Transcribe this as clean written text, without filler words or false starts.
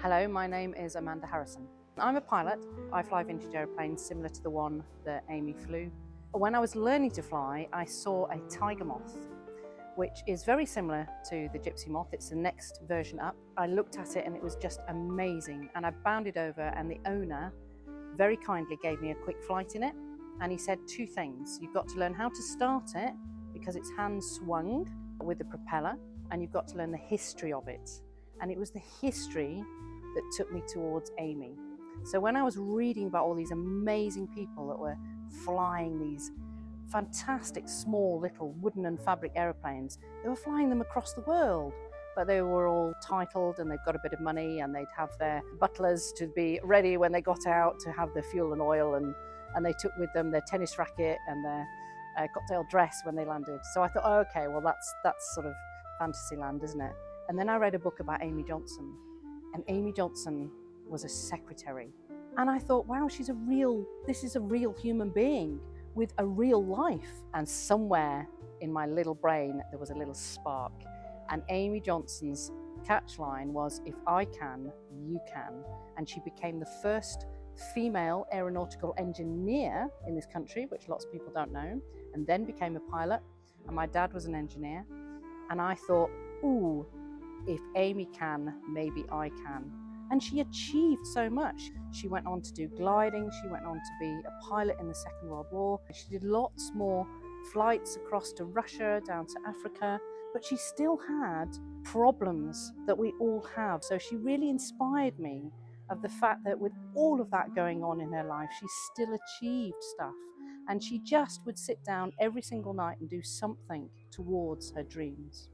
Hello, my name is Amanda Harrison. I'm a pilot. I fly vintage aeroplanes similar to the one that Amy flew. When I was learning to fly, I saw a tiger moth, which is very similar to the gypsy moth. It's the next version up. I looked at it and it was just amazing. And I bounded over, and the owner very kindly gave me a quick flight in it. And he said two things. You've got to learn how to start it because it's hand swung with the propeller, and you've got to learn the history of it. And it was the history that took me towards Amy. So when I was reading about all these amazing people that were flying these fantastic small little wooden and fabric aeroplanes, they were flying them across the world, but they were all titled and they've got a bit of money, and they'd have their butlers to be ready when they got out to have their fuel and oil, and they took with them their tennis racket and their cocktail dress when they landed. So I thought, oh, okay, well that's sort of fantasy land, isn't it? And then I read a book about Amy Johnson, and Amy Johnson was a secretary. And I thought, wow, this is a real human being with a real life. And somewhere in my little brain, there was a little spark. And Amy Johnson's catchline was, if I can, you can. And she became the first female aeronautical engineer in this country, which lots of people don't know, and then became a pilot. And my dad was an engineer. And I thought, ooh, if Amy can, maybe I can. And she achieved so much. She went on to do gliding. She went on to be a pilot in the Second World War. She did lots more flights across to Russia, down to Africa, but she still had problems that we all have. So she really inspired me of the fact that with all of that going on in her life, she still achieved stuff. And she just would sit down every single night and do something towards her dreams.